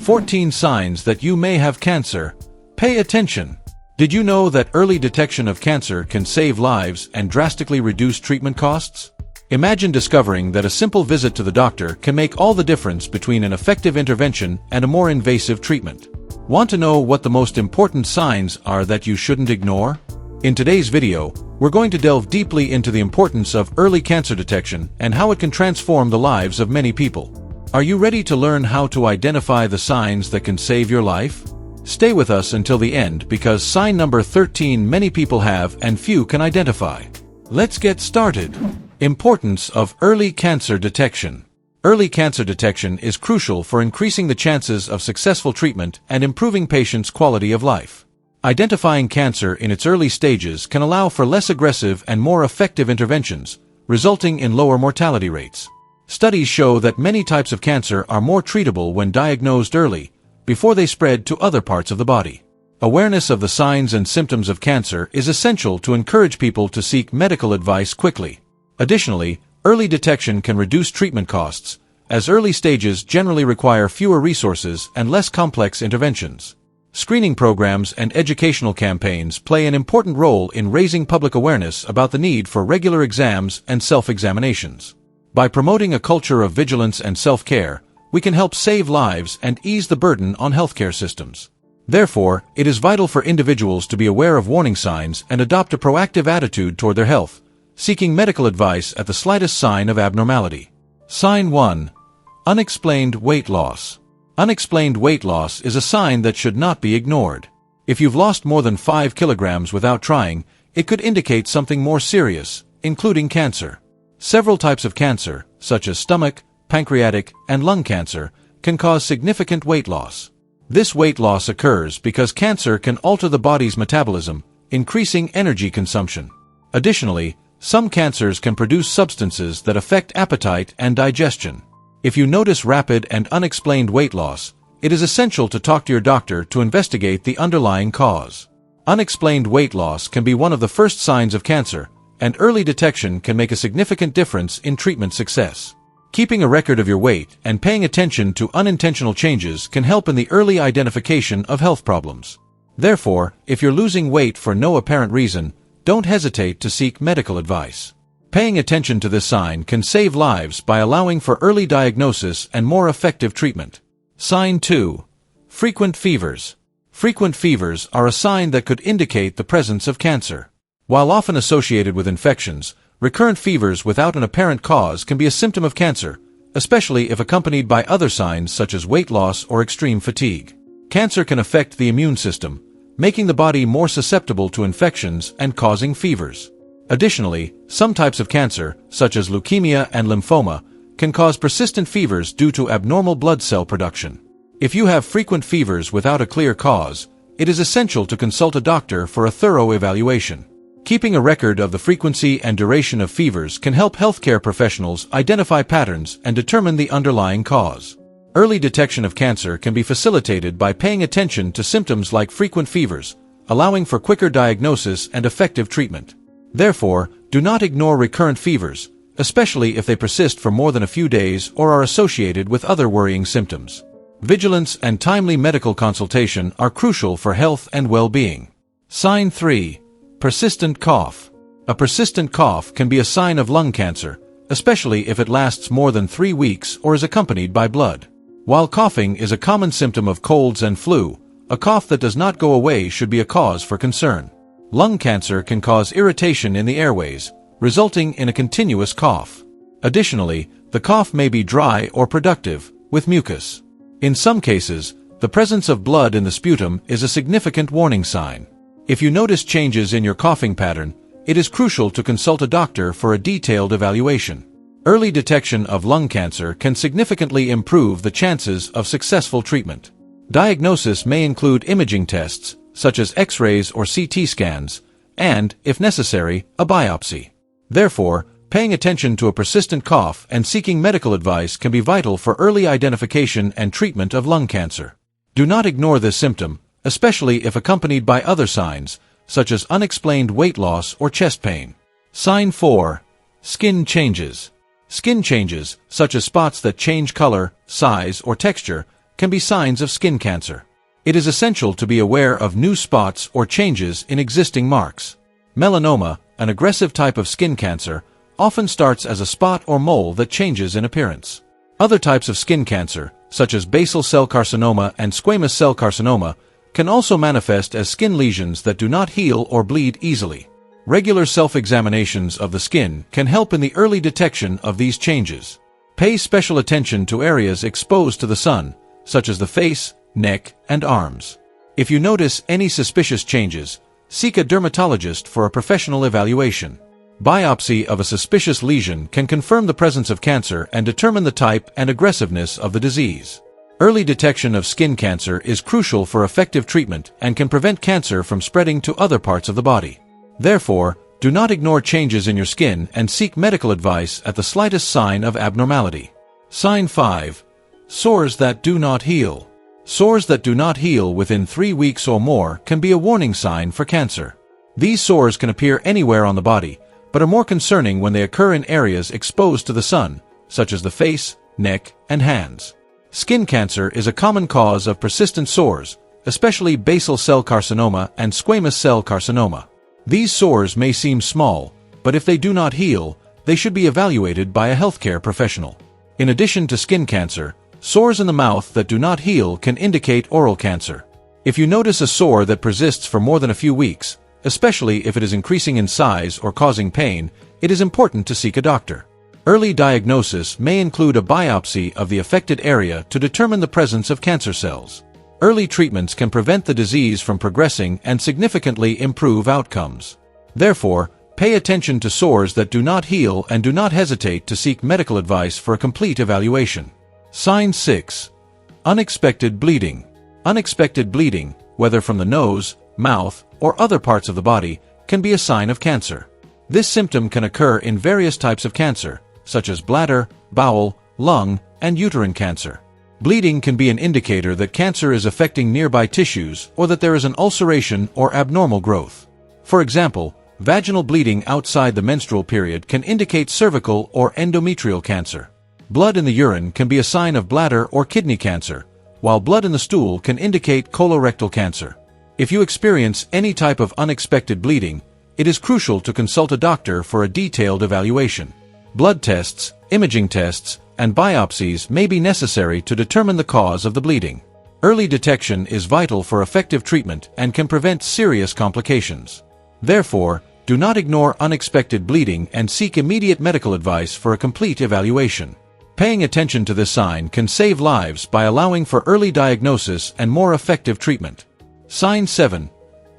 14 signs that you may have cancer. Pay attention. Did you know that early detection of cancer can save lives and drastically reduce treatment costs? Imagine discovering that a simple visit to the doctor can make all the difference between an effective intervention and a more invasive treatment. Want to know what the most important signs are that you shouldn't ignore? In today's video, we're going to delve deeply into the importance of early cancer detection and how it can transform the lives of many people. Are you ready to learn how to identify the signs that can save your life? Stay with us until the end because sign number 13 many people have and few can identify. Let's get started. Importance of early cancer detection. Early cancer detection is crucial for increasing the chances of successful treatment and improving patients' quality of life. Identifying cancer in its early stages can allow for less aggressive and more effective interventions, resulting in lower mortality rates. Studies show that many types of cancer are more treatable when diagnosed early, before they spread to other parts of the body. Awareness of the signs and symptoms of cancer is essential to encourage people to seek medical advice quickly. Additionally, early detection can reduce treatment costs, as early stages generally require fewer resources and less complex interventions. Screening programs and educational campaigns play an important role in raising public awareness about the need for regular exams and self-examinations. By promoting a culture of vigilance and self-care, we can help save lives and ease the burden on healthcare systems. Therefore, it is vital for individuals to be aware of warning signs and adopt a proactive attitude toward their health, seeking medical advice at the slightest sign of abnormality. Sign 1. Unexplained weight loss. Unexplained weight loss is a sign that should not be ignored. If you've lost more than 5 kilograms without trying, it could indicate something more serious, including cancer. Several types of cancer, such as stomach, pancreatic, and lung cancer, can cause significant weight loss. This weight loss occurs because cancer can alter the body's metabolism, increasing energy consumption. Additionally, some cancers can produce substances that affect appetite and digestion. If you notice rapid and unexplained weight loss, it is essential to talk to your doctor to investigate the underlying cause. Unexplained weight loss can be one of the first signs of cancer, and early detection can make a significant difference in treatment success. Keeping a record of your weight and paying attention to unintentional changes can help in the early identification of health problems. Therefore, if you're losing weight for no apparent reason, don't hesitate to seek medical advice. Paying attention to this sign can save lives by allowing for early diagnosis and more effective treatment. Sign 2. Frequent fevers. Frequent fevers are a sign that could indicate the presence of cancer. While often associated with infections, recurrent fevers without an apparent cause can be a symptom of cancer, especially if accompanied by other signs such as weight loss or extreme fatigue. Cancer can affect the immune system, making the body more susceptible to infections and causing fevers. Additionally, some types of cancer, such as leukemia and lymphoma, can cause persistent fevers due to abnormal blood cell production. If you have frequent fevers without a clear cause, it is essential to consult a doctor for a thorough evaluation. Keeping a record of the frequency and duration of fevers can help healthcare professionals identify patterns and determine the underlying cause. Early detection of cancer can be facilitated by paying attention to symptoms like frequent fevers, allowing for quicker diagnosis and effective treatment. Therefore, do not ignore recurrent fevers, especially if they persist for more than a few days or are associated with other worrying symptoms. Vigilance and timely medical consultation are crucial for health and well-being. Sign 3. Persistent cough. A persistent cough can be a sign of lung cancer, especially if it lasts more than 3 weeks or is accompanied by blood. While coughing is a common symptom of colds and flu, a cough that does not go away should be a cause for concern. Lung cancer can cause irritation in the airways, resulting in a continuous cough. Additionally, the cough may be dry or productive, with mucus. In some cases, the presence of blood in the sputum is a significant warning sign. If you notice changes in your coughing pattern, it is crucial to consult a doctor for a detailed evaluation. Early detection of lung cancer can significantly improve the chances of successful treatment. Diagnosis may include imaging tests, such as X-rays or CT scans, and, if necessary, a biopsy. Therefore, paying attention to a persistent cough and seeking medical advice can be vital for early identification and treatment of lung cancer. Do not ignore this symptom, especially if accompanied by other signs, such as unexplained weight loss or chest pain. Sign 4. Skin changes. Skin changes, such as spots that change color, size, or texture, can be signs of skin cancer. It is essential to be aware of new spots or changes in existing marks. Melanoma, an aggressive type of skin cancer, often starts as a spot or mole that changes in appearance. Other types of skin cancer, such as basal cell carcinoma and squamous cell carcinoma, can also manifest as skin lesions that do not heal or bleed easily. Regular self-examinations of the skin can help in the early detection of these changes. Pay special attention to areas exposed to the sun, such as the face, neck, and arms. If you notice any suspicious changes, seek a dermatologist for a professional evaluation. Biopsy of a suspicious lesion can confirm the presence of cancer and determine the type and aggressiveness of the disease. Early detection of skin cancer is crucial for effective treatment and can prevent cancer from spreading to other parts of the body. Therefore, do not ignore changes in your skin and seek medical advice at the slightest sign of abnormality. Sign 5. Sores that do not heal. Sores that do not heal within 3 weeks or more can be a warning sign for cancer. These sores can appear anywhere on the body, but are more concerning when they occur in areas exposed to the sun, such as the face, neck, and hands. Skin cancer is a common cause of persistent sores, especially basal cell carcinoma and squamous cell carcinoma. These sores may seem small, but if they do not heal, they should be evaluated by a healthcare professional. In addition to skin cancer, sores in the mouth that do not heal can indicate oral cancer. If you notice a sore that persists for more than a few weeks, especially if it is increasing in size or causing pain, it is important to seek a doctor. Early diagnosis may include a biopsy of the affected area to determine the presence of cancer cells. Early treatments can prevent the disease from progressing and significantly improve outcomes. Therefore, pay attention to sores that do not heal and do not hesitate to seek medical advice for a complete evaluation. Sign 6. Unexpected bleeding. Unexpected bleeding, whether from the nose, mouth, or other parts of the body, can be a sign of cancer. This symptom can occur in various types of cancer, such as bladder, bowel, lung, and uterine cancer. Bleeding can be an indicator that cancer is affecting nearby tissues or that there is an ulceration or abnormal growth. For example, vaginal bleeding outside the menstrual period can indicate cervical or endometrial cancer. Blood in the urine can be a sign of bladder or kidney cancer, while blood in the stool can indicate colorectal cancer. If you experience any type of unexpected bleeding, it is crucial to consult a doctor for a detailed evaluation. Blood tests, imaging tests, and biopsies may be necessary to determine the cause of the bleeding. Early detection is vital for effective treatment and can prevent serious complications. Therefore, do not ignore unexpected bleeding and seek immediate medical advice for a complete evaluation. Paying attention to this sign can save lives by allowing for early diagnosis and more effective treatment. Sign 7.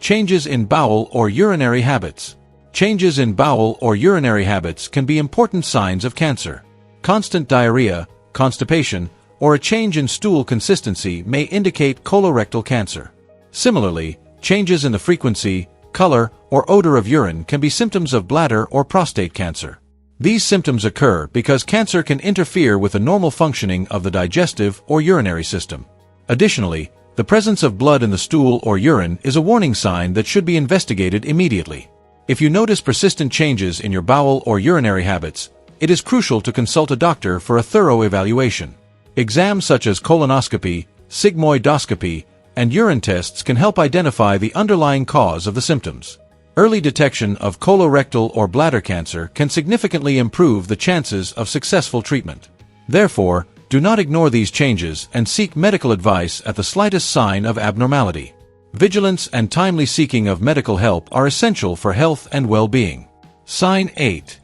Changes in bowel or urinary habits. Changes in bowel or urinary habits can be important signs of cancer. Constant diarrhea, constipation, or a change in stool consistency may indicate colorectal cancer. Similarly, changes in the frequency, color, or odor of urine can be symptoms of bladder or prostate cancer. These symptoms occur because cancer can interfere with the normal functioning of the digestive or urinary system. Additionally, the presence of blood in the stool or urine is a warning sign that should be investigated immediately. If you notice persistent changes in your bowel or urinary habits, it is crucial to consult a doctor for a thorough evaluation. Exams such as colonoscopy, sigmoidoscopy, and urine tests can help identify the underlying cause of the symptoms. Early detection of colorectal or bladder cancer can significantly improve the chances of successful treatment. Therefore, do not ignore these changes and seek medical advice at the slightest sign of abnormality. Vigilance and timely seeking of medical help are essential for health and well-being. Sign 8.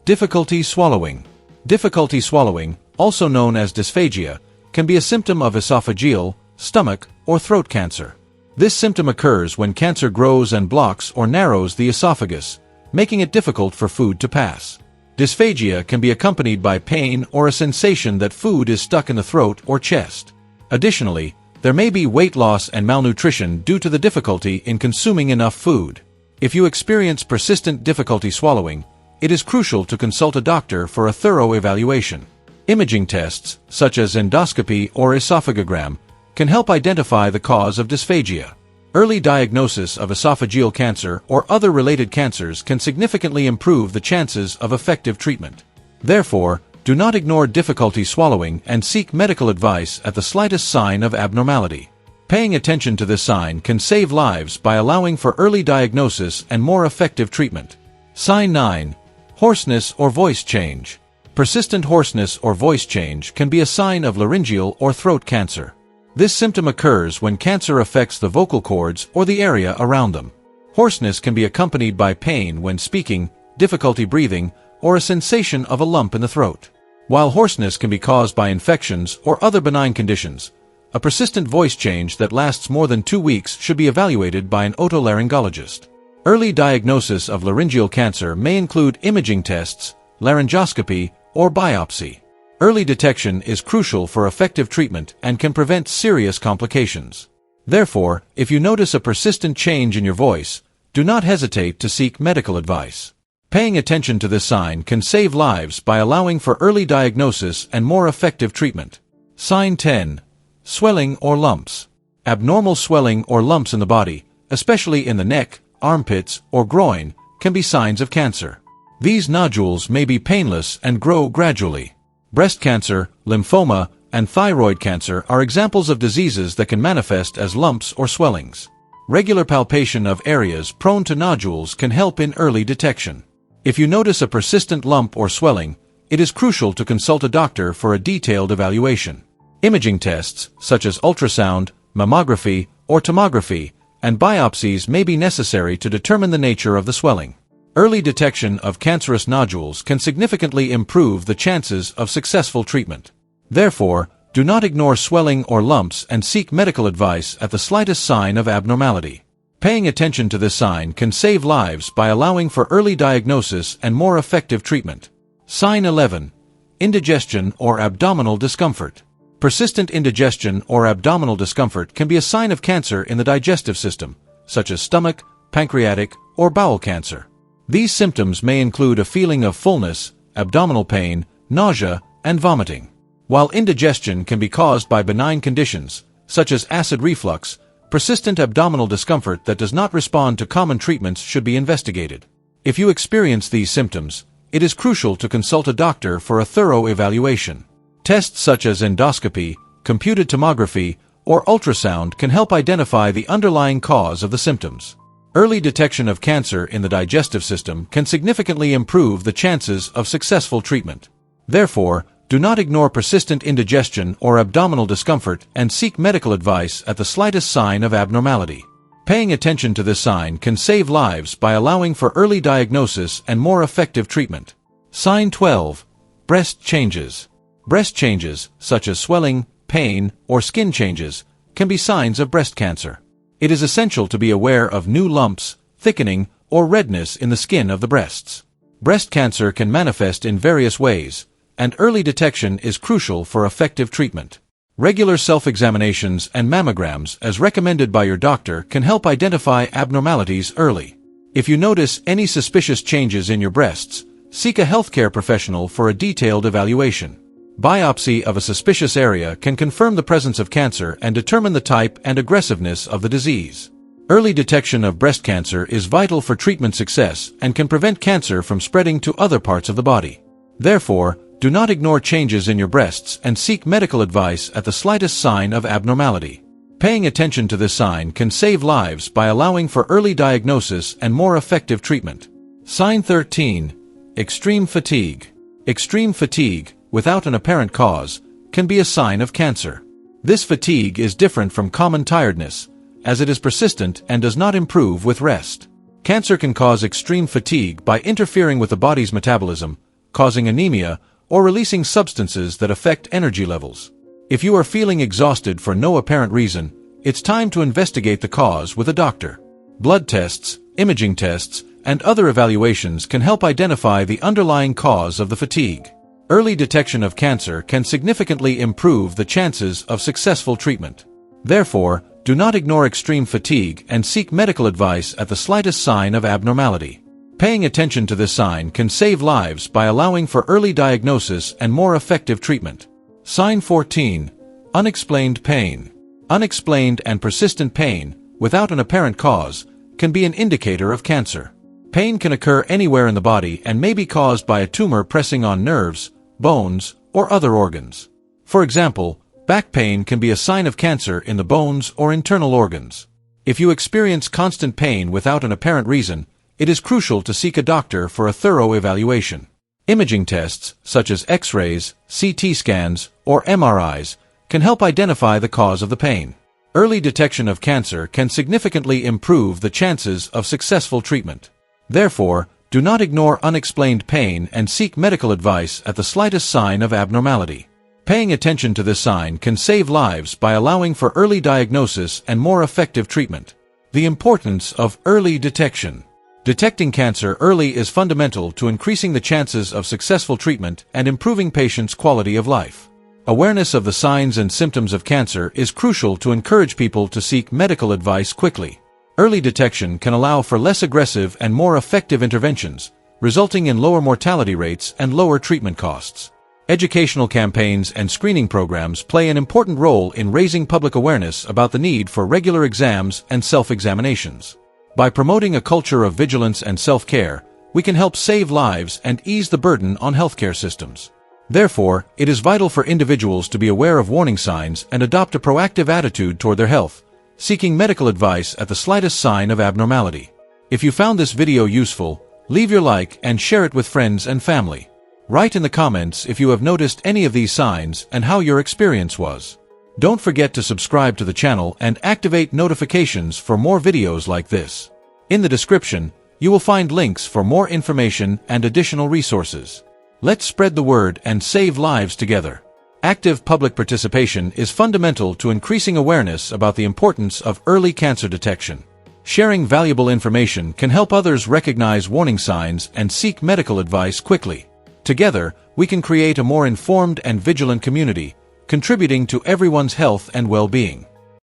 Difficulty swallowing. Difficulty swallowing, also known as dysphagia, can be a symptom of esophageal, stomach, or throat cancer. This symptom occurs when cancer grows and blocks or narrows the esophagus, making it difficult for food to pass. Dysphagia can be accompanied by pain or a sensation that food is stuck in the throat or chest. Additionally, there may be weight loss and malnutrition due to the difficulty in consuming enough food. If you experience persistent difficulty swallowing, it is crucial to consult a doctor for a thorough evaluation. Imaging tests, such as endoscopy or esophagogram, can help identify the cause of dysphagia. Early diagnosis of esophageal cancer or other related cancers can significantly improve the chances of effective treatment. Therefore, do not ignore difficulty swallowing and seek medical advice at the slightest sign of abnormality. Paying attention to this sign can save lives by allowing for early diagnosis and more effective treatment. Sign 9. Hoarseness or voice change. Persistent hoarseness or voice change can be a sign of laryngeal or throat cancer. This symptom occurs when cancer affects the vocal cords or the area around them. Hoarseness can be accompanied by pain when speaking, difficulty breathing, or a sensation of a lump in the throat. While hoarseness can be caused by infections or other benign conditions, a persistent voice change that lasts more than 2 weeks should be evaluated by an otolaryngologist. Early diagnosis of laryngeal cancer may include imaging tests, laryngoscopy, or biopsy. Early detection is crucial for effective treatment and can prevent serious complications. Therefore, if you notice a persistent change in your voice, do not hesitate to seek medical advice. Paying attention to this sign can save lives by allowing for early diagnosis and more effective treatment. Sign 10. Swelling or lumps. Abnormal swelling or lumps in the body, especially in the neck, armpits, or groin, can be signs of cancer. These nodules may be painless and grow gradually. Breast cancer, lymphoma, and thyroid cancer are examples of diseases that can manifest as lumps or swellings. Regular palpation of areas prone to nodules can help in early detection. If you notice a persistent lump or swelling, it is crucial to consult a doctor for a detailed evaluation. Imaging tests, such as ultrasound, mammography, or tomography, and biopsies may be necessary to determine the nature of the swelling. Early detection of cancerous nodules can significantly improve the chances of successful treatment. Therefore, do not ignore swelling or lumps and seek medical advice at the slightest sign of abnormality. Paying attention to this sign can save lives by allowing for early diagnosis and more effective treatment. Sign 11. Indigestion or abdominal discomfort. Persistent indigestion or abdominal discomfort can be a sign of cancer in the digestive system, such as stomach, pancreatic, or bowel cancer. These symptoms may include a feeling of fullness, abdominal pain, nausea, and vomiting. While indigestion can be caused by benign conditions, such as acid reflux, persistent abdominal discomfort that does not respond to common treatments should be investigated. If you experience these symptoms, it is crucial to consult a doctor for a thorough evaluation. Tests such as endoscopy, computed tomography, or ultrasound can help identify the underlying cause of the symptoms. Early detection of cancer in the digestive system can significantly improve the chances of successful treatment. Therefore, do not ignore persistent indigestion or abdominal discomfort and seek medical advice at the slightest sign of abnormality. Paying attention to this sign can save lives by allowing for early diagnosis and more effective treatment. Sign 12. Breast changes. Breast changes, such as swelling, pain, or skin changes, can be signs of breast cancer. It is essential to be aware of new lumps, thickening, or redness in the skin of the breasts. Breast cancer can manifest in various ways, and early detection is crucial for effective treatment. Regular self-examinations and mammograms, as recommended by your doctor, can help identify abnormalities early. If you notice any suspicious changes in your breasts, seek a healthcare professional for a detailed evaluation. Biopsy of a suspicious area can confirm the presence of cancer and determine the type and aggressiveness of the disease. Early detection of breast cancer is vital for treatment success and can prevent cancer from spreading to other parts of the body. Therefore, do not ignore changes in your breasts and seek medical advice at the slightest sign of abnormality. Paying attention to this sign can save lives by allowing for early diagnosis and more effective treatment. Sign 13. Extreme fatigue. Extreme fatigue, without an apparent cause, can be a sign of cancer. This fatigue is different from common tiredness, as it is persistent and does not improve with rest. Cancer can cause extreme fatigue by interfering with the body's metabolism, causing anemia, or releasing substances that affect energy levels. If you are feeling exhausted for no apparent reason, it's time to investigate the cause with a doctor. Blood tests, imaging tests, and other evaluations can help identify the underlying cause of the fatigue. Early detection of cancer can significantly improve the chances of successful treatment. Therefore, do not ignore extreme fatigue and seek medical advice at the slightest sign of abnormality. Paying attention to this sign can save lives by allowing for early diagnosis and more effective treatment. Sign 14. Unexplained pain. Unexplained and persistent pain, without an apparent cause, can be an indicator of cancer. Pain can occur anywhere in the body and may be caused by a tumor pressing on nerves, bones, or other organs. For example, back pain can be a sign of cancer in the bones or internal organs. If you experience constant pain without an apparent reason, it is crucial to seek a doctor for a thorough evaluation. Imaging tests, such as X-rays, CT scans, or MRIs, can help identify the cause of the pain. Early detection of cancer can significantly improve the chances of successful treatment. Therefore, do not ignore unexplained pain and seek medical advice at the slightest sign of abnormality. Paying attention to this sign can save lives by allowing for early diagnosis and more effective treatment. The importance of early detection. Detecting cancer early is fundamental to increasing the chances of successful treatment and improving patients' quality of life. Awareness of the signs and symptoms of cancer is crucial to encourage people to seek medical advice quickly. Early detection can allow for less aggressive and more effective interventions, resulting in lower mortality rates and lower treatment costs. Educational campaigns and screening programs play an important role in raising public awareness about the need for regular exams and self-examinations. By promoting a culture of vigilance and self-care, we can help save lives and ease the burden on healthcare systems. Therefore, it is vital for individuals to be aware of warning signs and adopt a proactive attitude toward their health, seeking medical advice at the slightest sign of abnormality. If you found this video useful, leave your like and share it with friends and family. Write in the comments if you have noticed any of these signs and how your experience was. Don't forget to subscribe to the channel and activate notifications for more videos like this. In the description, you will find links for more information and additional resources. Let's spread the word and save lives together. Active public participation is fundamental to increasing awareness about the importance of early cancer detection. Sharing valuable information can help others recognize warning signs and seek medical advice quickly. Together, we can create a more informed and vigilant community, contributing to everyone's health and well-being.